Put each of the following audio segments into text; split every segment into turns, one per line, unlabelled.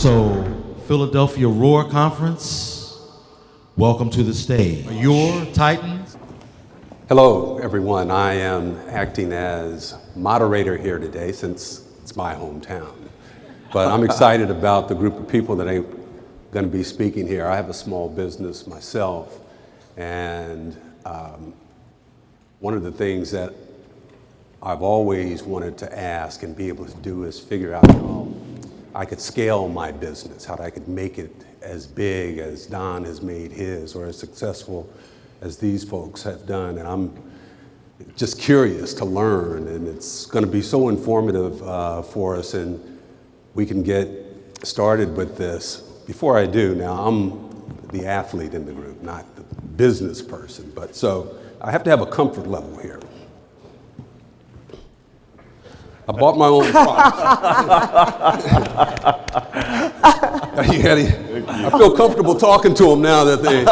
So, Philadelphia Roar Conference, welcome to the stage. Your Titans.
Hello, everyone. I am acting as moderator here today since it's my hometown. But I'm excited about the group of people that are going to be speaking here. I have a small business myself, and one of the things that I've always wanted to ask and be able to do is figure out how I could scale my business, how I could make it as big as Don has made his, or as successful as these folks have done. And I'm just curious to learn, and it's going to be so informative for us, and we can get started with this. Before I do, now I'm the athlete in the group, not the business person, but so I have to have a comfort level here. I bought my own product. I feel comfortable talking to them now that they...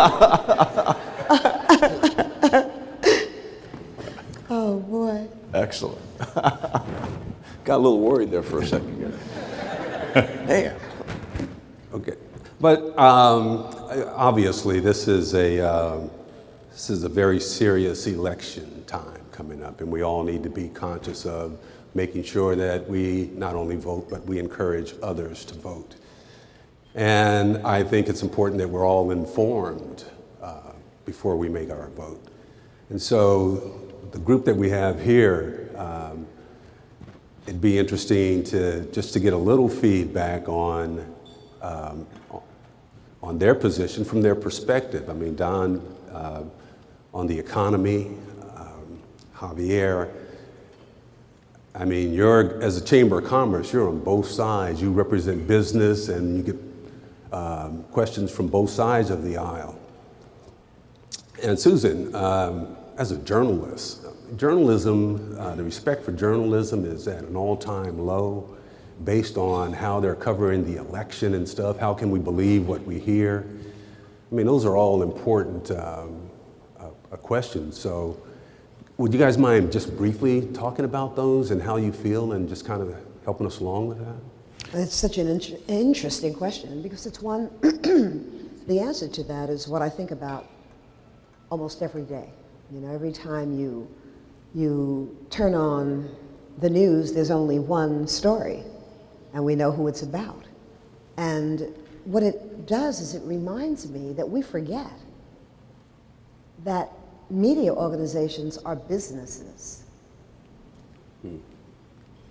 Oh, boy.
Excellent. Got a little worried there for a second. Damn.
Okay. But obviously, this is a very serious election time coming up, and we all need to be conscious of making sure that we not only vote, but we encourage others to vote. And I think it's important that we're all informed before we make our vote. And so the group that we have here, it'd be interesting to just to get a little feedback on their position from their perspective. I mean, Don, on the economy, Javier, I mean, as a Chamber of Commerce, you're on both sides. You represent business, and you get questions from both sides of the aisle. And Susan, as a journalist, journalism, the respect for journalism is at an all-time low based on how they're covering the election and stuff. How can we believe what we hear? I mean, those are all important questions. So would you guys mind just briefly talking about those and how you feel and just kind of helping us along with that?
It's such an interesting question because it's one, the answer to that is what I think about almost every day. You know, every time you turn on the news, there's only one story, and we know who it's about. And what it does is it reminds me that we forget that media organizations are businesses.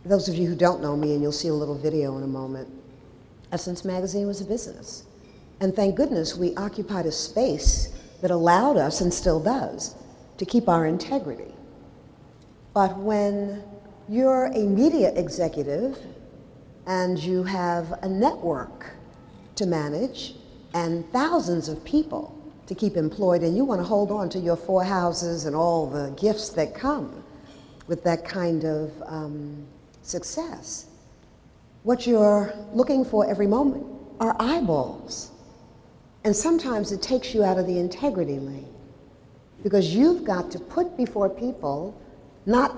Those of you who don't know me, and you'll see a little video in a moment, Essence Magazine was a business. And thank goodness we occupied a space that allowed us, and still does, to keep our integrity. But when you're a media executive and you have a network to manage and thousands of people to keep employed, and you want to hold on to your 4 houses and all the gifts that come with that kind of success, what you're looking for every moment are eyeballs. And sometimes it takes you out of the integrity lane because you've got to put before people not,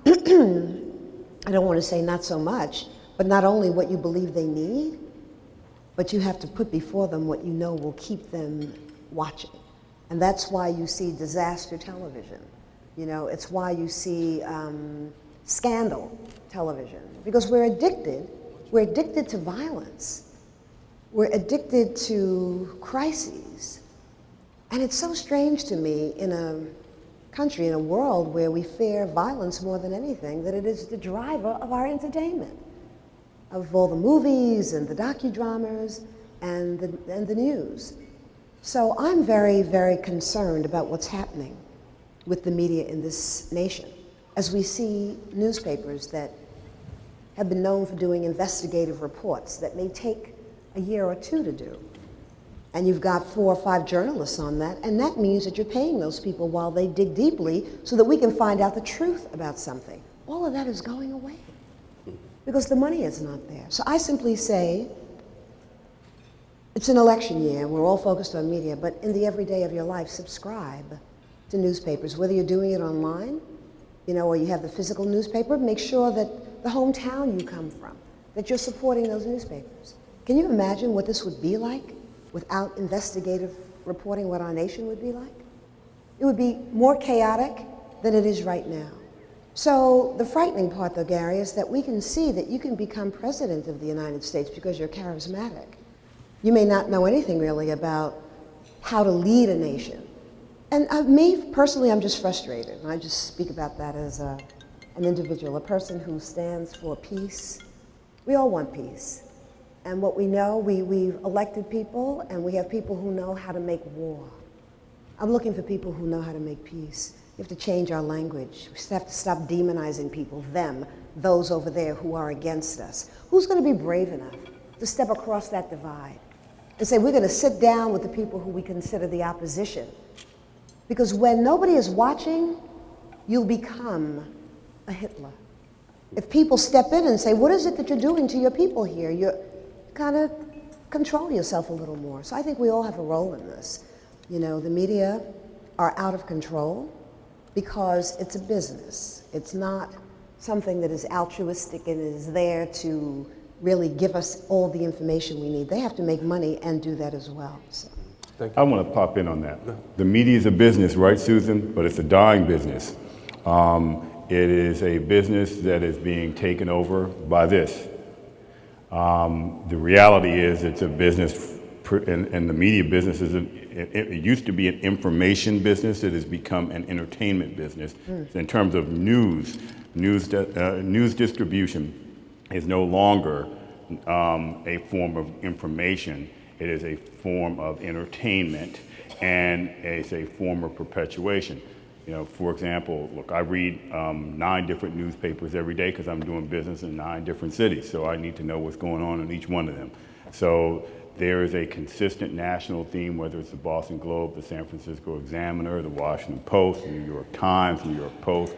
I don't want to say not so much, but not only what you believe they need, but you have to put before them what you know will keep them watching. And that's why you see disaster television. You know, it's why you see scandal television, because we're addicted to violence. We're addicted to crises. And it's so strange to me in a country, in a world where we fear violence more than anything, that it is the driver of our entertainment, of all the movies and the docudramas and the news. So I'm very, very concerned about what's happening with the media in this nation as we see newspapers that have been known for doing investigative reports that may take a year or 2 to do. And you've got 4 or 5 journalists on that, and that means that you're paying those people while they dig deeply so that we can find out the truth about something. All of that is going away because the money is not there. So I simply say, it's an election year, and we're all focused on media, but in the everyday of your life, subscribe to newspapers, whether you're doing it online, you know, or you have the physical newspaper. Make sure that the hometown you come from, that you're supporting those newspapers. Can you imagine what this would be like without investigative reporting, what our nation would be like? It would be more chaotic than it is right now. So the frightening part, though, Gary, is that we can see that you can become president of the United States because you're charismatic. You may not know anything really about how to lead a nation. And me, personally, I'm just frustrated. And I just speak about that as an individual, a person who stands for peace. We all want peace. And what we know, we've elected people, and we have people who know how to make war. I'm looking for people who know how to make peace. We have to change our language. We have to stop demonizing people, them, those over there who are against us. Who's going to be brave enough to step across that divide and say, we're going to sit down with the people who we consider the opposition? Because when nobody is watching, you'll become a Hitler. If people step in and say, what is it that you're doing to your people here? You kind of control yourself a little more. So I think we all have a role in this. You know, the media are out of control because it's a business. It's not something that is altruistic and is there to really give us all the information we need. They have to make money and do that as well. So.
I want to pop in on that. The media is a business, right, Susan? But it's a dying business. It is a business that is being taken over by this. The reality is it's a business, and the media business is, it used to be an information business. It has become an entertainment business. In terms of news distribution is no longer a form of information. It is a form of entertainment, and it's a form of perpetuation. You know, for example, look, I read 9 different newspapers every day because I'm doing business in 9 different cities, so I need to know what's going on in each one of them. So there is a consistent national theme, whether it's the Boston Globe, the San Francisco Examiner, the Washington Post, the New York Times, New York Post.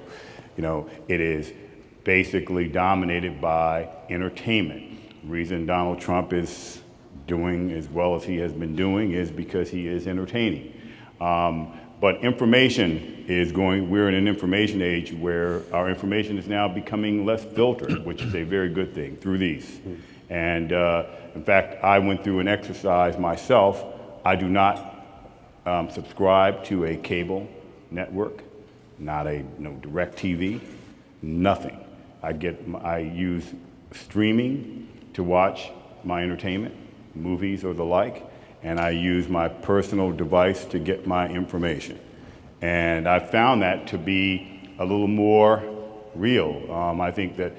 You know, it is basically dominated by entertainment. The reason Donald Trump is doing as well as he has been doing is because he is entertaining. But information is going, we're in an information age where our information is now becoming less filtered, which is a very good thing through these. And in fact, I went through an exercise myself. I do not subscribe to a cable network, not a direct TV, nothing. I use streaming to watch my entertainment, movies or the like, and I use my personal device to get my information. And I found that to be a little more real. I think that,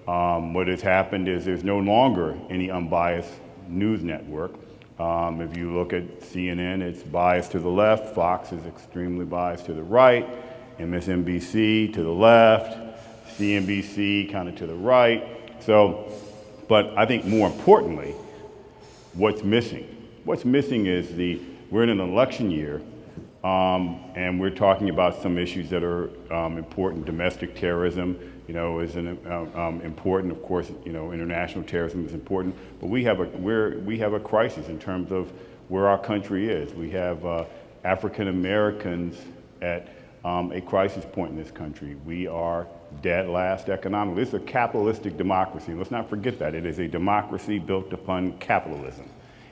what has happened is there's no longer any unbiased news network. If you look at CNN, it's biased to the left, Fox is extremely biased to the right, MSNBC to the left, CNBC kind of to the right. So, but I think more importantly, what's missing? What's missing is we're in an election year, and we're talking about some issues that are important. Domestic terrorism, is important. Of course, international terrorism is important. But we have a crisis in terms of where our country is. We have African Americans at a crisis point in this country. We are dead last economically. This is a capitalistic democracy. Let's not forget that. It is a democracy built upon capitalism.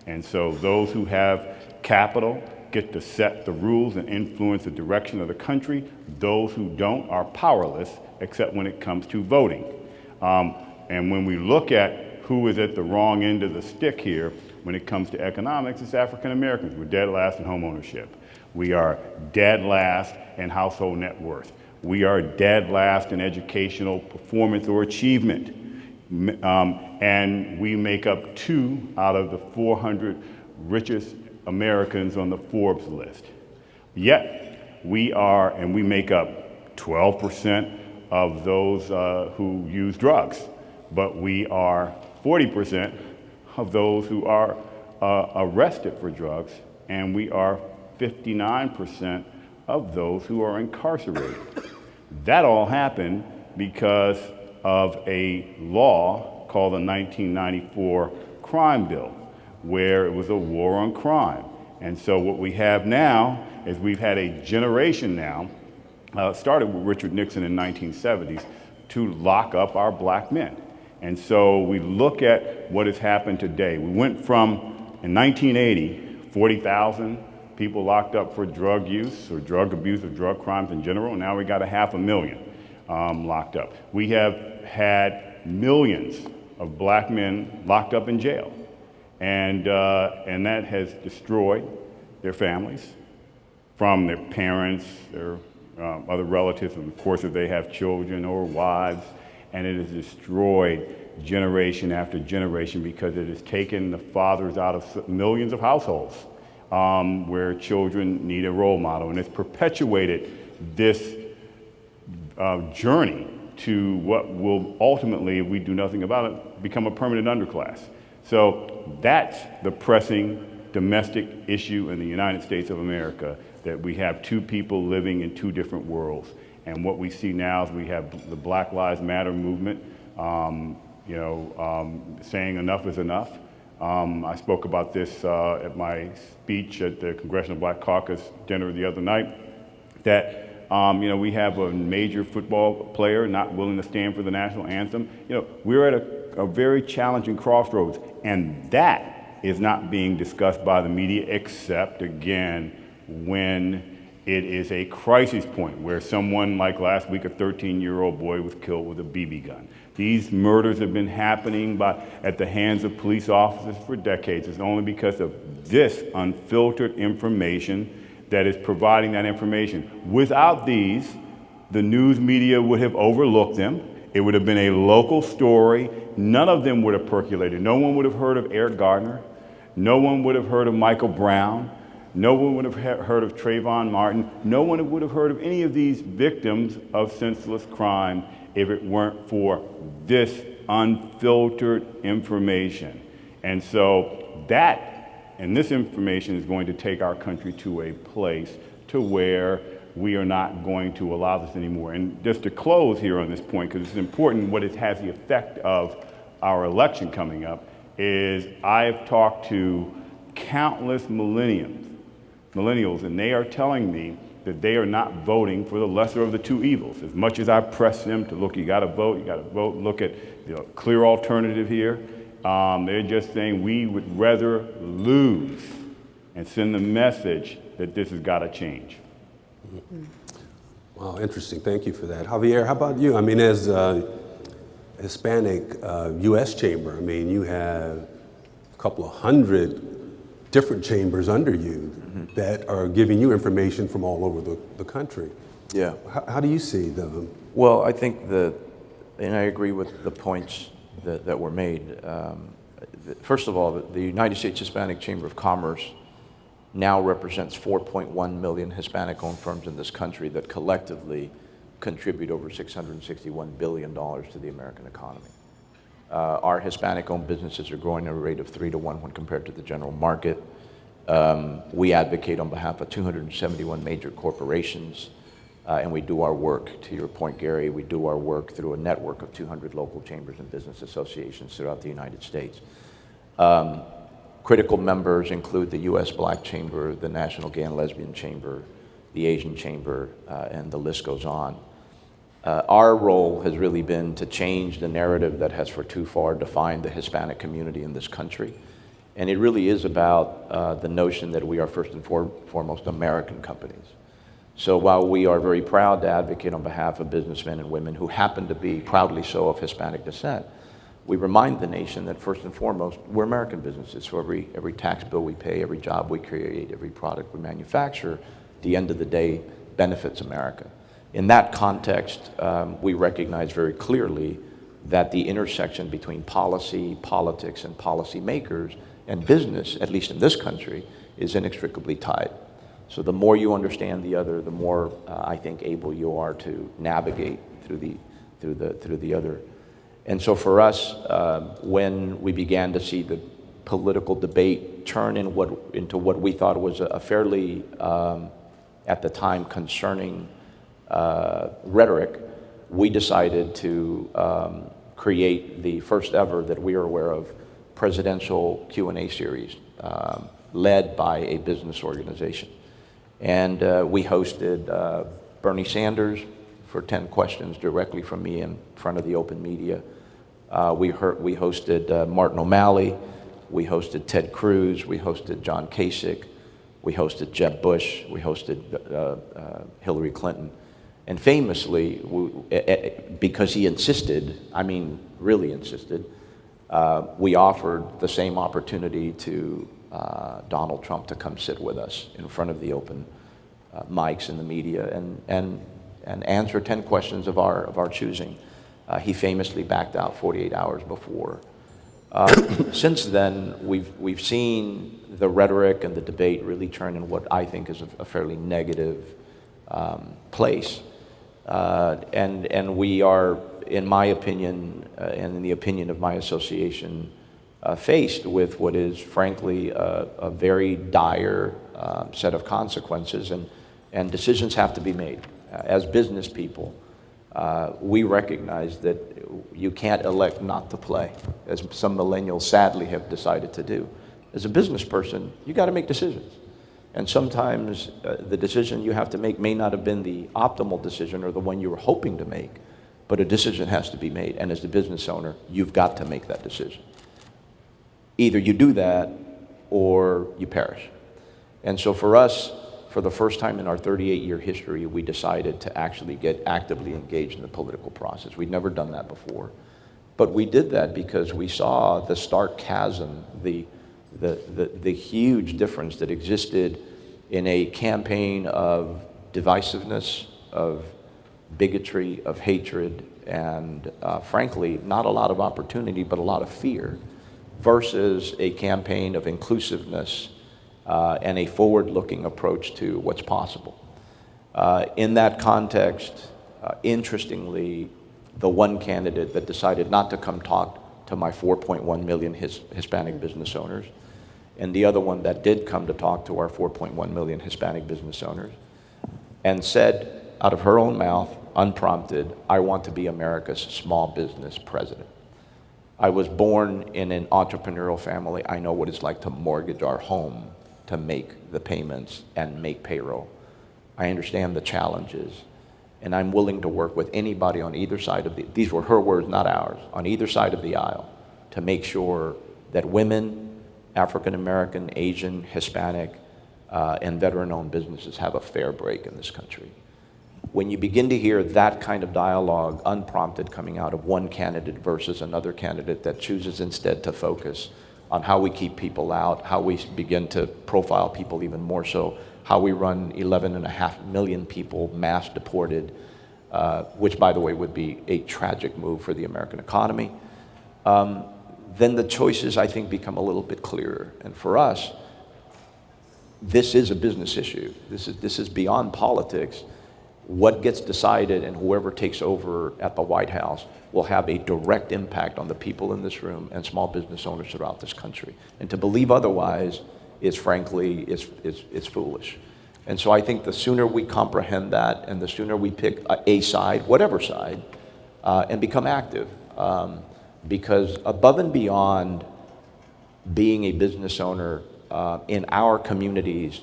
And so those who have capital get to set the rules and influence the direction of the country. Those who don't are powerless, except when it comes to voting. And when we look at who is at the wrong end of the stick here, when it comes to economics, it's African Americans. We're dead last in home ownership. We are dead last in household net worth. We are dead last in educational performance or achievement. And we make up 2 out of the 400 richest Americans on the Forbes list. Yet we make up 12% of those who use drugs, but we are 40% of those who are arrested for drugs, and we are 59% of those who are incarcerated. That all happened because of a law called the 1994 Crime Bill, where it was a war on crime. And so what we have now is we've had a generation now, started with Richard Nixon in the 1970s, to lock up our black men. And so we look at what has happened today. We went from, in 1980, 40,000 people locked up for drug use or drug abuse or drug crimes in general. And now we got 500,000 locked up. We have had millions of black men locked up in jail. And that has destroyed their families, from their parents, their other relatives, and of course if they have children or wives, and it has destroyed generation after generation because it has taken the fathers out of millions of households where children need a role model, and it's perpetuated this journey to what will ultimately, if we do nothing about it, become a permanent underclass. So that's the pressing domestic issue in the United States of America, that we have two people living in two different worlds. And what we see now is we have the Black Lives Matter movement, saying enough is enough. I spoke about this at my speech at the Congressional Black Caucus dinner the other night, that we have a major football player not willing to stand for the national anthem. We're at a very challenging crossroads, and that is not being discussed by the media, except, again, when it is a crisis point, where someone, like last week, a 13-year-old boy was killed with a BB gun. These murders have been happening at the hands of police officers for decades. It's only because of this unfiltered information that is providing that information. Without these, the news media would have overlooked them. It would have been a local story. None of them would have percolated. No one would have heard of Eric Gardner. No one would have heard of Michael Brown. No one would have heard of Trayvon Martin. No one would have heard of any of these victims of senseless crime if it weren't for this unfiltered information. And so this information is going to take our country to a place to where we are not going to allow this anymore. And just to close here on this point, because it's important what it has the effect of our election coming up, is I've talked to countless millennials, and they are telling me that they are not voting for the lesser of the two evils. As much as I press them to look, you gotta vote, look at the clear alternative here, they're just saying we would rather lose and send the message that this has gotta change.
Wow, interesting. Thank you for that. Javier, how about you? I mean, as a Hispanic U.S. chamber, I mean, you have a couple of hundred different chambers under you that are giving you information from all over the country.
Yeah.
How do you see them?
Well, I think and I agree with the points that were made. First of all, the United States Hispanic Chamber of Commerce now represents 4.1 million Hispanic-owned firms in this country that collectively contribute over $661 billion to the American economy. Our Hispanic-owned businesses are growing at a rate of 3 to 1 when compared to the general market. We advocate on behalf of 271 major corporations, and we do our work, to your point, Gary, we do our work through a network of 200 local chambers and business associations throughout the United States. Critical members include the U.S. Black Chamber, the National Gay and Lesbian Chamber, the Asian Chamber, and the list goes on. Our role has really been to change the narrative that has for too far defined the Hispanic community in this country. And it really is about the notion that we are first and foremost American companies. So while we are very proud to advocate on behalf of businessmen and women who happen to be proudly so of Hispanic descent, we remind the nation that first and foremost, we're American businesses. So every tax bill we pay, every job we create, every product we manufacture, at the end of the day, benefits America. In that context, we recognize very clearly that the intersection between policy, politics, and policymakers and business, at least in this country, is inextricably tied. So the more you understand the other, the more I think able you are to navigate through the other. And so for us, when we began to see the political debate turn into what we thought was a fairly, at the time, concerning rhetoric, we decided to create the first ever that we are aware of presidential Q&A series led by a business organization. And we hosted Bernie Sanders for 10 questions directly from me in front of the open media. We hosted Martin O'Malley, we hosted Ted Cruz, we hosted John Kasich, we hosted Jeb Bush, we hosted Hillary Clinton. And famously, because he insisted, I mean really insisted, we offered the same opportunity to Donald Trump to come sit with us in front of the open mics in the media and answer 10 questions of our choosing. He famously backed out 48 hours before. Since then, we've seen the rhetoric and the debate really turn in what I think is a fairly negative place. And we are, in my opinion, and in the opinion of my association, faced with what is frankly a very dire set of consequences, and decisions have to be made. As business people, we recognize that you can't elect not to play, as some millennials sadly have decided to do. As a business person, you got to make decisions. And sometimes the decision you have to make may not have been the optimal decision or the one you were hoping to make, but a decision has to be made. And as the business owner, you've got to make that decision. Either you do that or you perish. And so for us, for the first time in our 38-year history, we decided to actually get actively engaged in the political process. We'd never done that before. But we did that because we saw the stark chasm, the huge difference that existed in a campaign of divisiveness, of bigotry, of hatred, and frankly, not a lot of opportunity, but a lot of fear, versus a campaign of inclusiveness and a forward-looking approach to what's possible. In that context, interestingly, the one candidate that decided not to come talk to my 4.1 million Hispanic business owners, and the other one that did come to talk to our 4.1 million Hispanic business owners, and said out of her own mouth, unprompted, I want to be America's small business president. I was born in an entrepreneurial family. I know what it's like to mortgage our home to make the payments and make payroll. I understand the challenges, and I'm willing to work with anybody on either side of these were her words, not ours, on either side of the aisle to make sure that women, African American, Asian, Hispanic, and veteran-owned businesses have a fair break in this country. When you begin to hear that kind of dialogue unprompted coming out of one candidate versus another candidate that chooses instead to focus on how we keep people out, how we begin to profile people even more so, how we run 11.5 million people mass deported, which by the way would be a tragic move for the American economy, then the choices I think become a little bit clearer. And for us, this is a business issue. This is beyond politics. What gets decided and whoever takes over at the White House will have a direct impact on the people in this room and small business owners throughout this country. And to believe otherwise is frankly, is foolish. And so I think the sooner we comprehend that and the sooner we pick a side, whatever side, and become active. Because above and beyond being a business owner in our communities,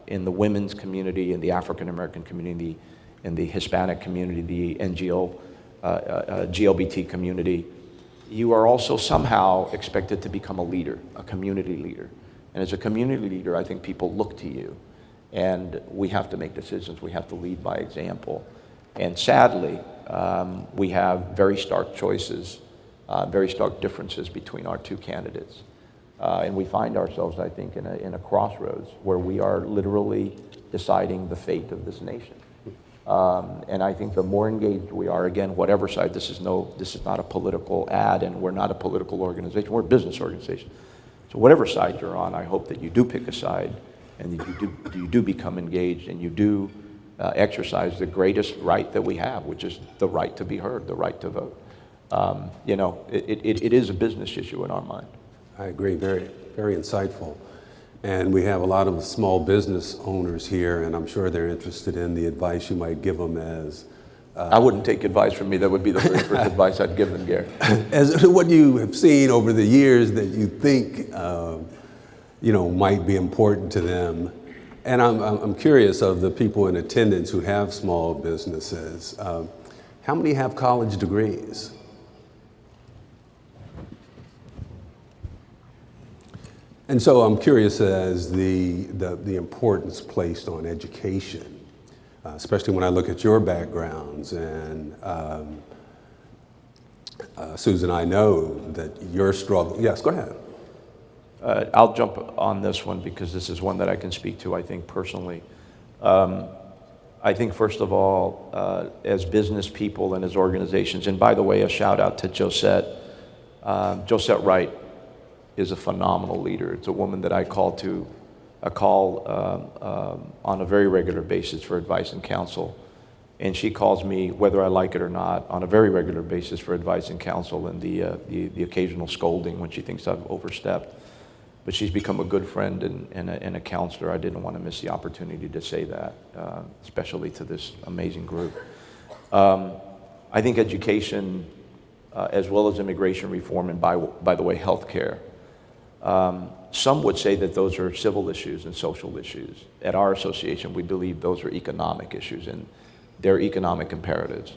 in the women's community, in the African American community, in the Hispanic community, the GLBT community, you are also somehow expected to become a leader, a community leader. And as a community leader, I think people look to you. And we have to make decisions. We have to lead by example. And sadly, we have very stark choices, very stark differences between our two candidates. And we find ourselves, I think, in a crossroads where we are literally deciding the fate of this nation. And I think the more engaged we are, again, whatever side, this is not a political ad, and we're not a political organization, we're a business organization. So whatever side you're on, I hope that you do pick a side, and that you do become engaged, and you do exercise the greatest right that we have, which is the right to be heard, the right to vote. You know, it is a business issue in our mind.
I agree, very, very insightful. And we have a lot of small business owners here, and I'm sure they're interested in the advice you might give them as...
I wouldn't take advice from me. That would be the very first advice I'd give them, Gary.
As what you have seen over the years that you think, you know, might be important to them. And I'm curious of the people in attendance who have small businesses. How many have college degrees? And so I'm curious as the importance placed on education, especially when I look at your backgrounds. And Susan, I know that your struggle. Yes, go ahead.
I'll jump on this one because this is one that I can speak to, I think, personally. I think, first of all, as business people and as organizations, and by the way, a shout out to Josette. Josette Wright is a phenomenal leader. It's a woman that I call on a very regular basis for advice and counsel. And she calls me, whether I like it or not, on a very regular basis for advice and counsel and the occasional scolding when she thinks I've overstepped. But she's become a good friend and a counselor. I didn't want to miss the opportunity to say that, especially to this amazing group. I think education, as well as immigration reform, and by the way, healthcare, some would say that those are civil issues and social issues. At our association, we believe those are economic issues, and they're economic imperatives.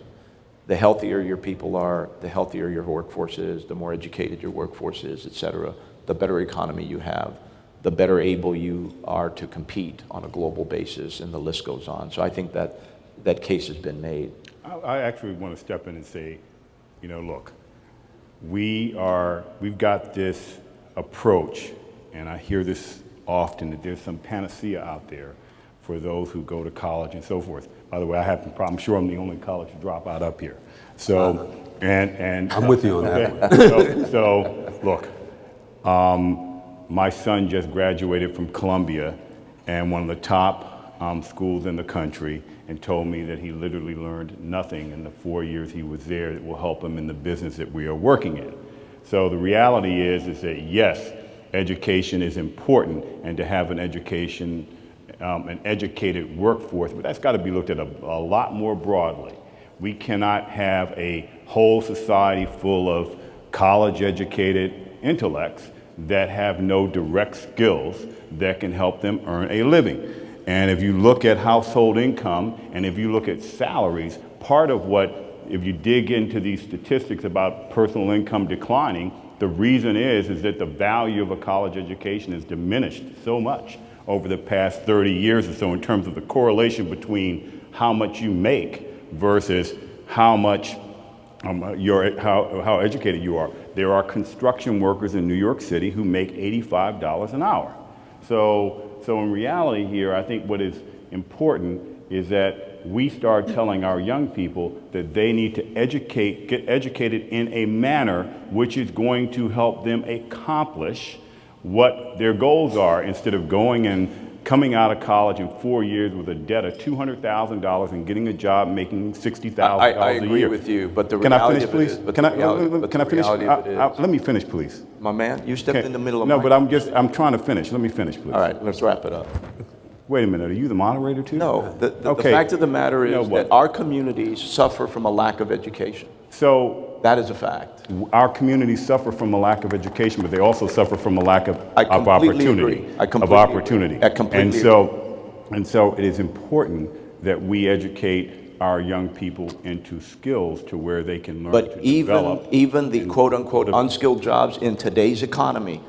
The healthier your people are, the healthier your workforce is, the more educated your workforce is, et cetera, the better economy you have, the better able you are to compete on a global basis, and the list goes on. So I think that case has been made.
I actually want to step in and say, look, we've got this approach, and I hear this often, that there's some panacea out there for those who go to college and so forth. By the way, I'm sure I'm the only college dropout up here. So, and
I'm with you on that one.
So look, my son just graduated from Columbia, and one of the top schools in the country, and told me that he literally learned nothing in the 4 years he was there that will help him in the business that we are working in. So the reality is that yes, education is important, and to have an education, an educated workforce, but that's got to be looked at a lot more broadly. We cannot have a whole society full of college-educated intellects that have no direct skills that can help them earn a living. And if you look at household income, and if you look at salaries, part of what, if you dig into these statistics about personal income declining, the reason is that the value of a college education has diminished so much over the past 30 years or so in terms of the correlation between how much you make versus how much how educated you are. There are construction workers in New York City who make $85 an hour. So in reality here, I think what is important is that we start telling our young people that they need to get educated in a manner which is going to help them accomplish what their goals are, instead of going and coming out of college in 4 years with a debt of $200,000 and getting a job making $60,000 a year.
I agree with you, but the
Can I
reality
finish,
of it
please?
is... but
Can
the
I
reality-
can I finish?
the reality of it is-
Let me finish, please.
My man, you stepped in the middle of
No,
my...
but I'm trying to finish. Let me finish, please.
All right, let's wrap it up.
Wait a minute, are you the moderator too?
No, the
Okay.
fact of the matter
You know
is
what?
that our communities suffer from a lack of education.
So
That is a fact.
our communities suffer from a lack of education, but they also suffer from a lack of
I completely
opportunity.
agree. I completely
Of opportunity.
agree. I completely
And so it is important that we educate our young people into skills to where they can learn
But
to develop.
even the quote-unquote unskilled jobs in today's economy,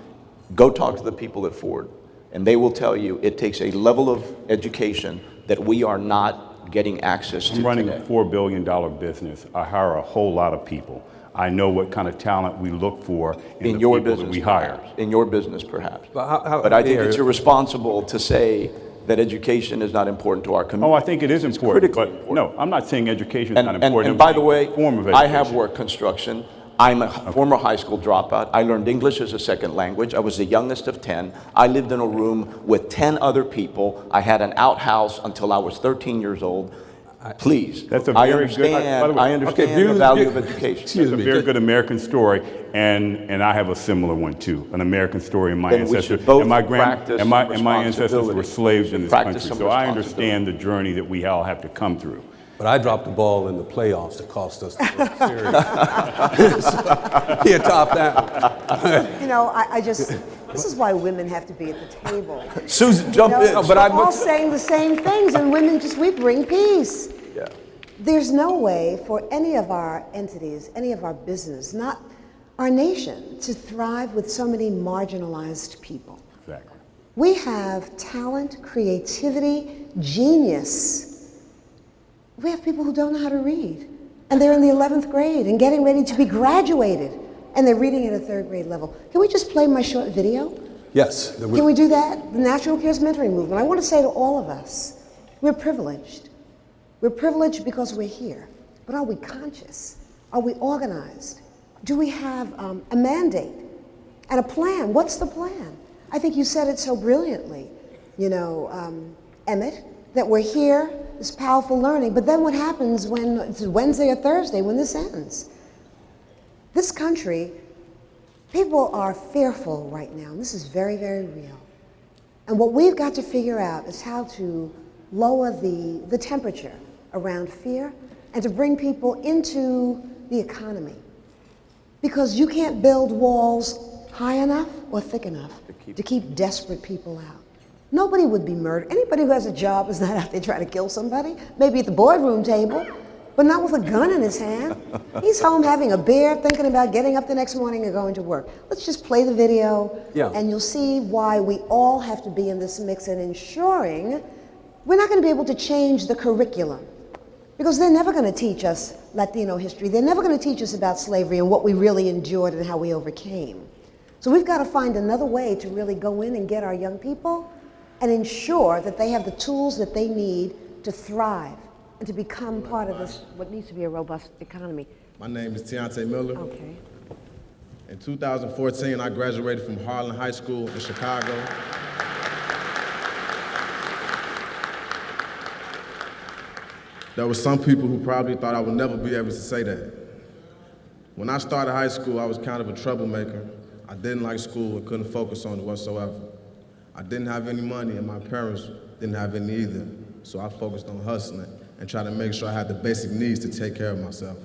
go talk to the people at Ford, and they will tell you it takes a level of education that we are not getting access to
I'm running
today.
a $4 billion business. I hire a whole lot of people. I know what kind of talent we look for in the
your
people
business,
that we hire.
perhaps. In your business, perhaps.
But
But I think it's irresponsible to say that education is not important to our community.
Oh, I think it is important,
critically
but
important.
no, I'm not saying education is not
And
important.
by the way,
form of
I
education.
have worked construction. I'm a former high school dropout. I learned English as a second language. I was the youngest of 10. I lived in a room with 10 other people. I had an outhouse until I was 13 years old. Please,
That's a
I
very good-
understand,
by the way,
I understand the value of education.
It's a very good American story, and I have a similar one too, an American story in my
Then we
ancestors.
should both
And my
practice
and my ancestors
responsibility.
were slaves in
We
this
should
country,
practice some
so I
responsibility.
understand the journey that we all have to come through.
But I dropped the ball in the playoffs that cost us the World Series. Can't top that.
You know, I just, this is why women have to be at the table.
Susan, jump in.
But I'm all saying the same things, and women just, we bring peace.
Yeah.
There's no way for any of our entities, any of our business, not our nation, to thrive with so many marginalized people.
Exactly.
We have talent, creativity, genius. We have people who don't know how to read, and they're in the 11th grade and getting ready to be graduated, and they're reading at a 3rd grade level. Can we just play my short video?
Yes.
Can we do that? The National Cares Mentoring Movement. I want to say to all of us, we're privileged. We're privileged because we're here. But are we conscious? Are we organized? Do we have a mandate and a plan? What's the plan? I think you said it so brilliantly, Emmett, that we're here, this powerful learning, but then what happens when it's Wednesday or Thursday when this ends? This country, people are fearful right now, and this is very, very real. And what we've got to figure out is how to lower the temperature around fear and to bring people into the economy. Because you can't build walls high enough or thick enough to keep desperate people out. Nobody would be murdered. Anybody who has a job is not out there trying to kill somebody, maybe at the boardroom table, but not with a gun in his hand. He's home having a beer, thinking about getting up the next morning and going to work. Let's just play the video, and you'll see why we all have to be in this mix and ensuring we're not going to be able to change the curriculum. Because they're never going to teach us Latino history. They're never going to teach us about slavery and what we really endured and how we overcame. So we've got to find another way to really go in and get our young people and ensure that they have the tools that they need to thrive and to become part of this, what needs to be a robust economy.
My name is Tiante Miller.
Okay.
In 2014, I graduated from Harlan High School in Chicago. There were some people who probably thought I would never be able to say that. When I started high school, I was kind of a troublemaker. I didn't like school and couldn't focus on it whatsoever. I didn't have any money and my parents didn't have any either, so I focused on hustling and trying to make sure I had the basic needs to take care of myself.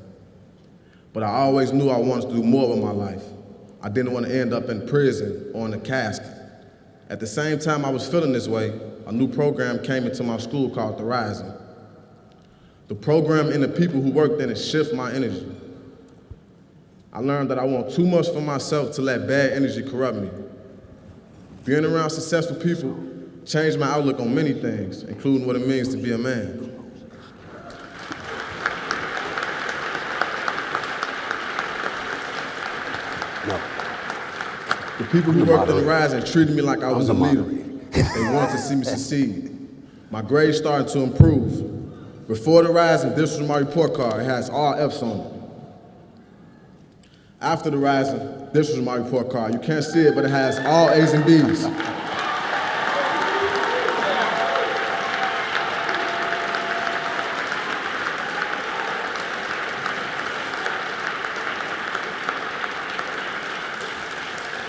But I always knew I wanted to do more with my life. I didn't want to end up in prison or in a cask. At the same time I was feeling this way, a new program came into my school called The Rising. The program and the people who worked in it shift my energy. I learned that I want too much for myself to let bad energy corrupt me. Being around successful people changed my outlook on many things, including what it means to be a man.
No.
The people who worked in The Rising treated me like I was a leader. They wanted to see me succeed. My grades started to improve. Before The Rising, this was my report card. It has all F's on it. After The Rising, this was my report card. You can't see it, but it has all A's and B's.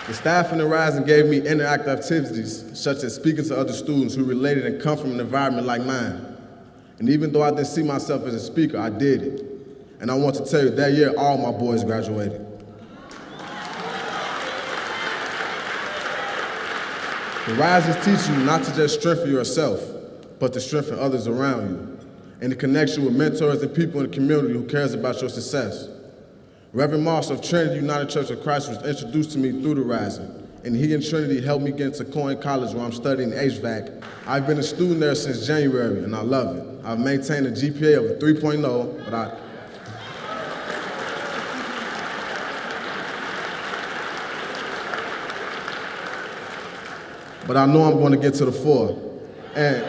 The staff in The Rising gave me interactive activities, such as speaking to other students who related and come from an environment like mine. And even though I didn't see myself as a speaker, I did it. And I want to tell you, that year, all my boys graduated. The Rising teach you not to just strengthen yourself, but to strengthen others around you, and to connect you with mentors and people in the community who cares about your success. Reverend Moss of Trinity United Church of Christ was introduced to me through The Rising, and he and Trinity helped me get into Coyne College where I'm studying HVAC. I've been a student there since January, and I love it. I've maintained a GPA of a 3.0, but I know I'm going to get to the 4. And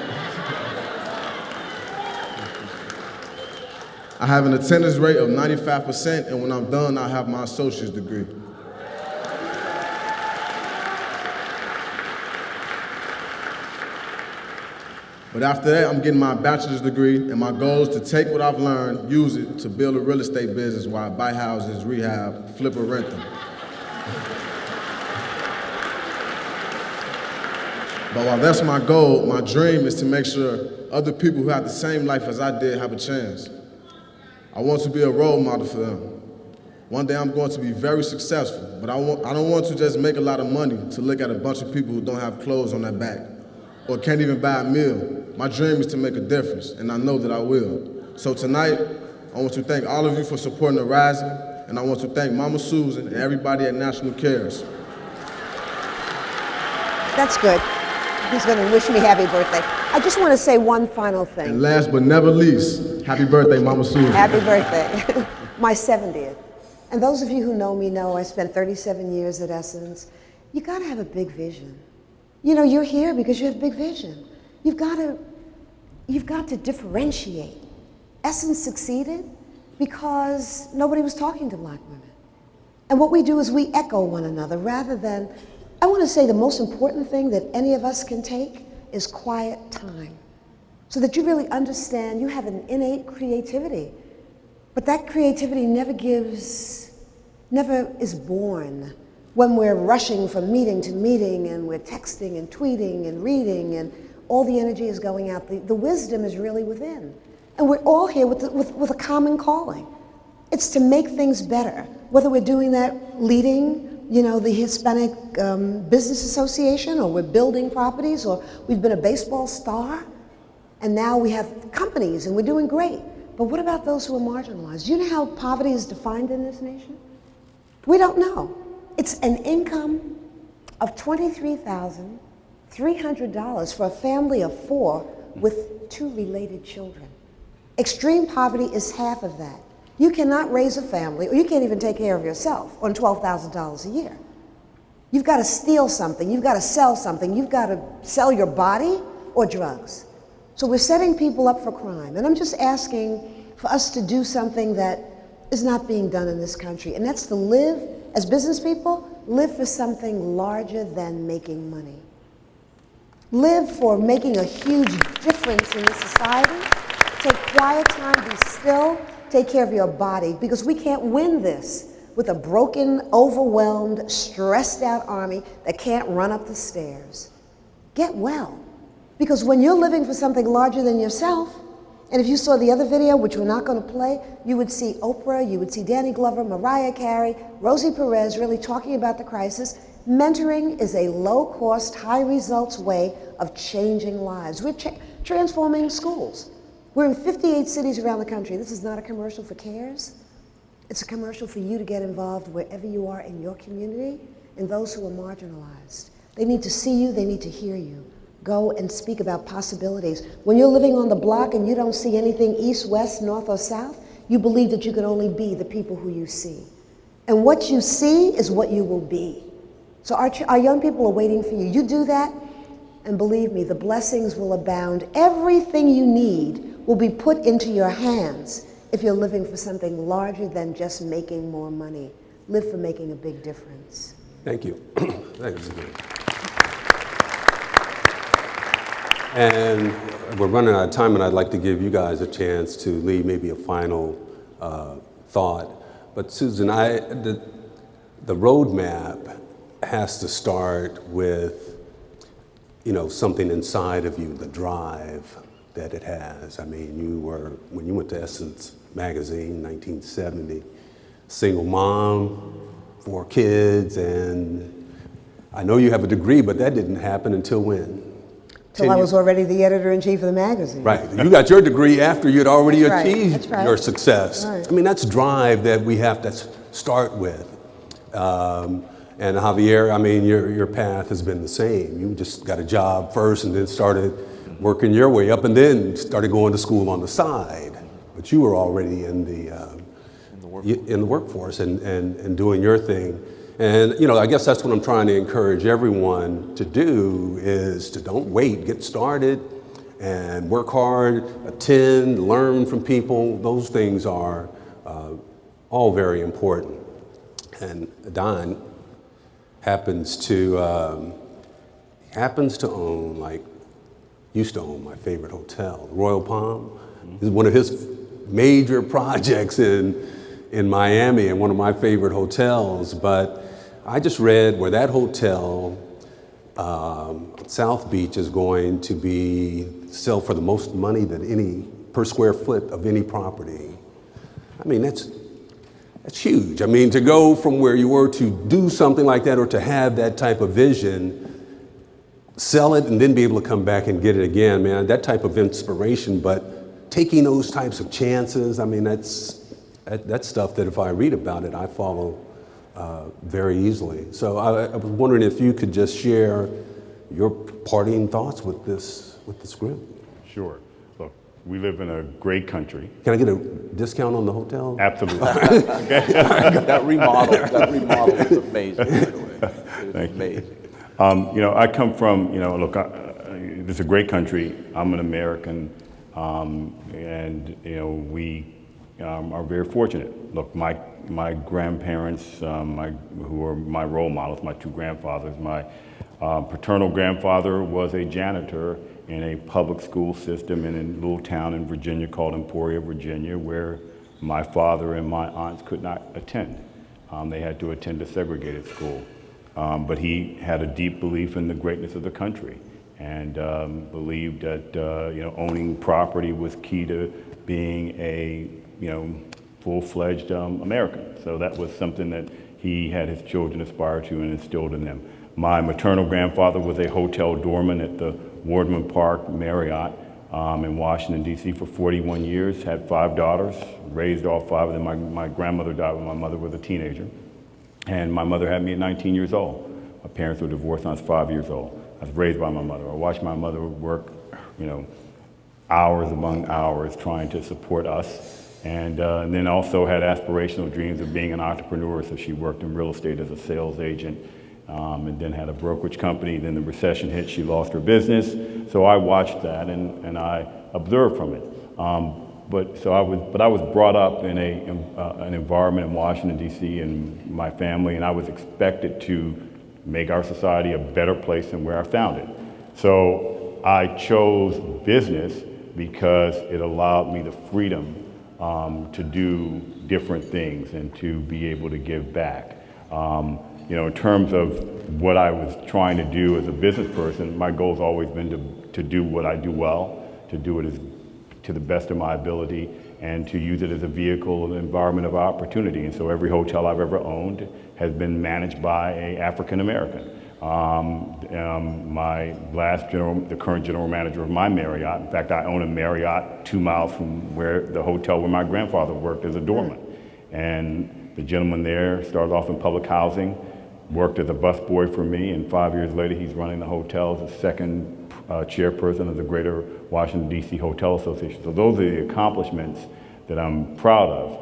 I have an attendance rate of 95%, and when I'm done, I'll have my associate's degree. But after that, I'm getting my bachelor's degree, and my goal is to take what I've learned, use it to build a real estate business where I buy houses, rehab, flip or rent them. But while that's my goal, my dream is to make sure other people who have the same life as I did have a chance. I want to be a role model for them. One day I'm going to be very successful, but I don't want to just make a lot of money to look at a bunch of people who don't have clothes on their back or can't even buy a meal. My dream is to make a difference, and I know that I will. So tonight, I want to thank all of you for supporting The Rising, and I want to thank Mama Susan and everybody at National Cares.
That's good. He's going to wish me happy birthday. I just want to say one final thing.
And last but never least, happy birthday, Mama Susan.
Happy birthday. My 70th. And those of you who know me know I spent 37 years at Essence. You got to have a big vision. You know, you're here because you have big vision. You've got to differentiate. Essence succeeded because nobody was talking to black women. And what we do is we echo one another rather than, I want to say the most important thing that any of us can take is quiet time. So that you really understand you have an innate creativity. But that creativity never is born when we're rushing from meeting to meeting and we're texting and tweeting and reading and all the energy is going out. The wisdom is really within. And we're all here with a common calling. It's to make things better. Whether we're doing that leading, you know, the Hispanic Business Association, or we're building properties, or we've been a baseball star, and now we have companies and we're doing great. But what about those who are marginalized? Do you know how poverty is defined in this nation? We don't know. It's an income of $23,300 for a family of 4 with 2 related children. Extreme poverty is half of that. You cannot raise a family, or you can't even take care of yourself on $12,000 a year. You've got to steal something, you've got to sell something, you've got to sell your body or drugs. So we're setting people up for crime. And I'm just asking for us to do something that is not being done in this country, and that's to live, as business people, live for something larger than making money. Live for making a huge difference in this society. Take quiet time, be still, take care of your body, because we can't win this with a broken, overwhelmed, stressed out army that can't run up the stairs. Get well, because when you're living for something larger than yourself, and if you saw the other video, which we're not going to play, you would see Oprah, you would see Danny Glover, Mariah Carey, Rosie Perez really talking about the crisis. Mentoring is a low-cost, high-results way of changing lives. We're transforming schools. We're in 58 cities around the country. This is not a commercial for CARES. It's a commercial for you to get involved wherever you are in your community and those who are marginalized. They need to see you, they need to hear you. Go and speak about possibilities. When you're living on the block and you don't see anything east, west, north, or south, you believe that you can only be the people who you see. And what you see is what you will be. So our young people are waiting for you. You do that, and believe me, the blessings will abound. Everything you need will be put into your hands if you're living for something larger than just making more money. Live for making a big difference.
Thank you. Thanks. And we're running out of time, and I'd like to give you guys a chance to leave maybe a final thought. But Susan, the roadmap has to start with, you know, something inside of you, the drive that it has. I mean, when you went to Essence magazine, 1970, single mom, 4 kids, and I know you have a degree, but that didn't happen until when?
Till I was already the editor-in-chief of the magazine.
Right, you got your degree after you'd already
That's right.
achieved
That's right.
your success.
Right.
I mean, that's drive that we have to start with. And Javier, I mean, your path has been the same. You just got a job first and then started working your way up and then started going to school on the side. But you were already in the workforce and doing your thing. And, you know, I guess that's what I'm trying to encourage everyone to do is to don't wait, get started and work hard, attend, learn from people. Those things are all very important. And Don happens to own, used to own my favorite hotel, Royal Palm. This is one of his major projects in Miami and one of my favorite hotels. But I just read where that hotel, South Beach, is going to sell for the most money than any per square foot of any property. I mean, that's huge. I mean, to go from where you were to do something like that or to have that type of vision, sell it and then be able to come back and get it again, man, that type of inspiration. But taking those types of chances, I mean, that's stuff that if I read about it, I follow very easily. So I was wondering if you could just share your parting thoughts with this group.
Sure. Look, we live in a great country.
Can I get a discount on the hotel?
Absolutely.
That remodel is amazing, by the way. It is amazing.
I come from, look, this is a great country. I'm an American, and we are very fortunate. Look, my grandparents, who are my role models, my two grandfathers, my paternal grandfather was a janitor in a public school system in a little town in Virginia called Emporia, Virginia, where my father and my aunts could not attend. They had to attend a segregated school. But he had a deep belief in the greatness of the country and believed that owning property was key to being a full-fledged American. So that was something that he had his children aspire to and instilled in them. My maternal grandfather was a hotel doorman at the Wardman Park Marriott in Washington, D.C. for 41 years, had 5 daughters, raised all 5 of them. My grandmother died when my mother was a teenager. And my mother had me at 19 years old. My parents were divorced when I was 5 years old. I was raised by my mother. I watched my mother work, hours among hours trying to support us. And then also had aspirational dreams of being an entrepreneur. So she worked in real estate as a sales agent and then had a brokerage company. Then the recession hit, she lost her business. So I watched that and I observed from it. But I was brought up in an environment in Washington, D.C. and my family, and I was expected to make our society a better place than where I found it. So I chose business because it allowed me the freedom to do different things and to be able to give back. In terms of what I was trying to do as a business person, my goal's always been to do what I do well, to do it to the best of my ability, and to use it as a vehicle, an environment of opportunity. And so every hotel I've ever owned has been managed by an African American. The current general manager of my Marriott, in fact, I own a Marriott 2 miles from the hotel where my grandfather worked as a doorman. And the gentleman there started off in public housing, worked as a busboy for me, and 5 years later he's running the hotel as the second chairperson of the Greater Washington, D.C. Hotel Association. So those are the accomplishments that I'm proud of.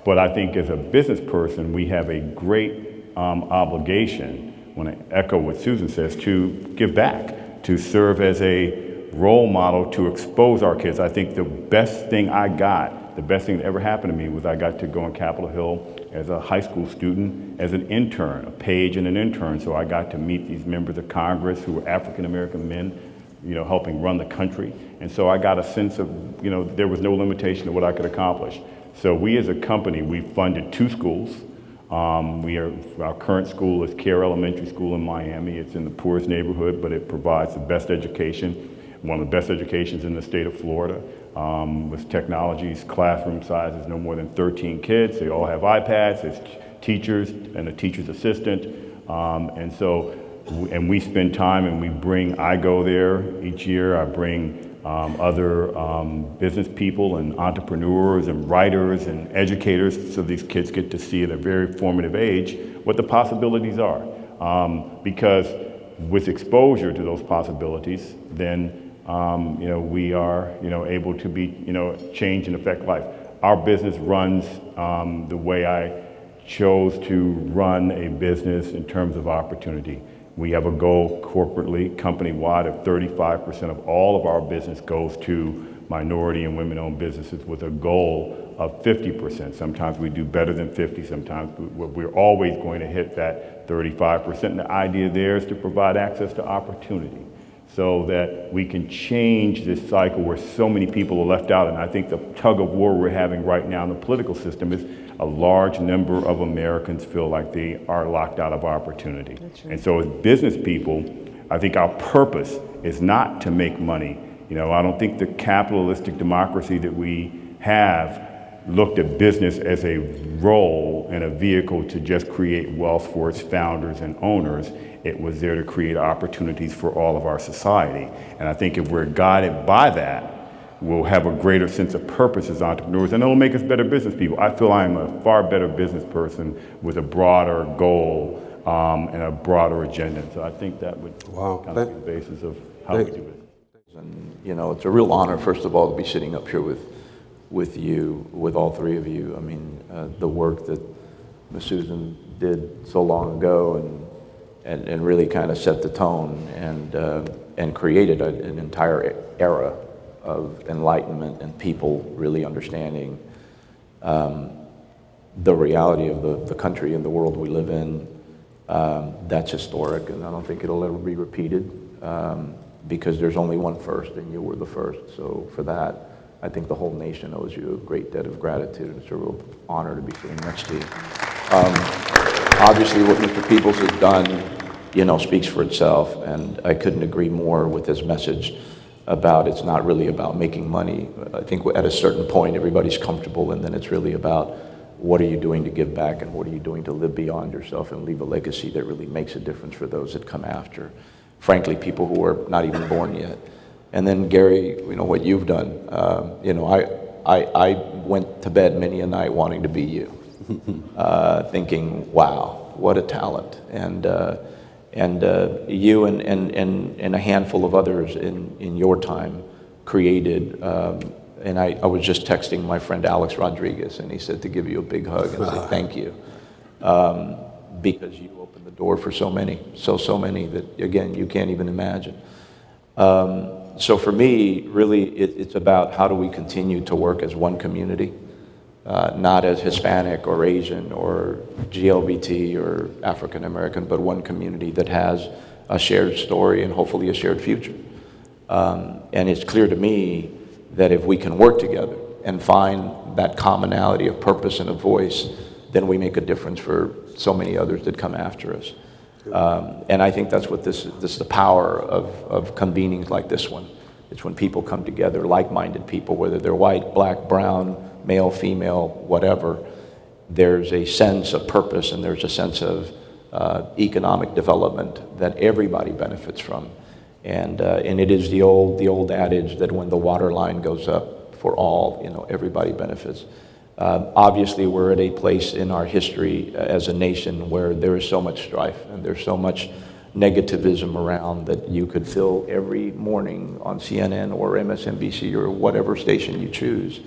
But I think as a business person, we have a great obligation, when I echo what Susan says, to give back, to serve as a role model, to expose our kids. I think the best thing that ever happened to me was I got to go on Capitol Hill as a high school student, as an intern, a page and an intern. So I got to meet these members of Congress who were African-American men, helping run the country. And so I got a sense of, there was no limitation to what I could accomplish. So we as a company, we funded 2 schools. Our current school is Care Elementary School in Miami. It's in the poorest neighborhood, but it provides the best education, one of the best educations in the state of Florida. With technologies, classroom size is no more than 13 kids. They all have iPads, there's teachers and a teacher's assistant. And we spend time and I go there each year. I bring other business people and entrepreneurs and writers and educators, so these kids get to see at a very formative age what the possibilities are. Because with exposure to those possibilities, then we are able to be change and affect life. Our business runs the way I chose to run a business in terms of opportunity. We have a goal corporately, company-wide, of 35% of all of our business goes to minority and women-owned businesses, with a goal of 50%. Sometimes we do better than 50, sometimes we're always going to hit that 35%. And the idea there is to provide access to opportunity so that we can change this cycle where so many people are left out. And I think the tug of war we're having right now in the political system is a large number of Americans feel like they are locked out of opportunity. That's right. And so as business people, I think our purpose is not to make money. I don't think the capitalistic democracy that we have looked at business as a role and a vehicle to just create wealth for its founders and owners. It was there to create opportunities for all of our society. And I think if we're guided by that, we'll have a greater sense of purpose as entrepreneurs, and it'll make us better business people. I feel I'm a far better business person with a broader goal and a broader agenda. So I think that would
Wow.
kind of be the basis of how we do it.
And, you know, it's a real honor, first of all, to be sitting up here with you, with all three of you. I mean, the work that Ms. Susan did so long ago and really kind of set the tone and created an entire era of enlightenment and people really understanding the reality of the country and the world we live in. That's historic, and I don't think it'll ever be repeated because there's only one first, and you were the first. So for that, I think the whole nation owes you a great debt of gratitude, and it's a real honor to be sitting next to you. Obviously, what Mr. Peebles has done, you know, speaks for itself, and I couldn't agree more with his message about it's not really about making money. I think at a certain point, everybody's comfortable, and then it's really about what are you doing to give back, and what are you doing to live beyond yourself and leave a legacy that really makes a difference for those that come after. Frankly, people who are not even born yet. And then Gary, you know, what you've done, you know, I went to bed many a night wanting to be you, thinking, wow, what a talent. And you and a handful of others in your time created, and I was just texting my friend Alex Rodriguez, and he said to give you a big hug and say thank you, because you opened the door for so many that, again, you can't even imagine. So for me, really, it's about how do we continue to work as one community, not as Hispanic or Asian or GLBT or African American, but one community that has a shared story and hopefully a shared future. And it's clear to me that if we can work together and find that commonality of purpose and a voice, then we make a difference for so many others that come after us. And I think that's what this is the power of convenings like this one. It's when people come together, like-minded people, whether they're white, black, brown, male, female, whatever. There's a sense of purpose and there's a sense of economic development that everybody benefits from. And it is the old adage that when the water line goes up for all, you know, everybody benefits. Obviously, we're at a place in our history as a nation where there is so much strife and there's so much negativism around that you could fill every morning on CNN or MSNBC or whatever station you choose,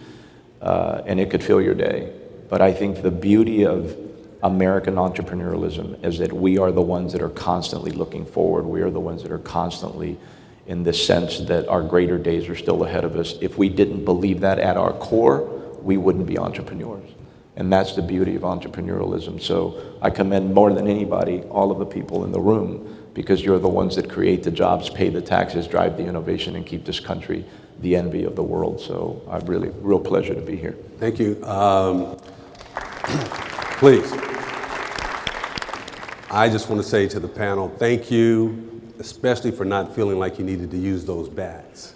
and it could fill your day. But I think the beauty of American entrepreneurialism is that we are the ones that are constantly looking forward. We are the ones that are constantly in this sense that our greater days are still ahead of us. If we didn't believe that at our core, we wouldn't be entrepreneurs. And that's the beauty of entrepreneurialism. So I commend more than anybody all of the people in the room, because you're the ones that create the jobs, pay the taxes, drive the innovation, and keep this country the envy of the world. So I'm really, real pleasure to be here.
Thank you. Please. I just want to say to the panel, thank you, especially for not feeling like you needed to use those bats.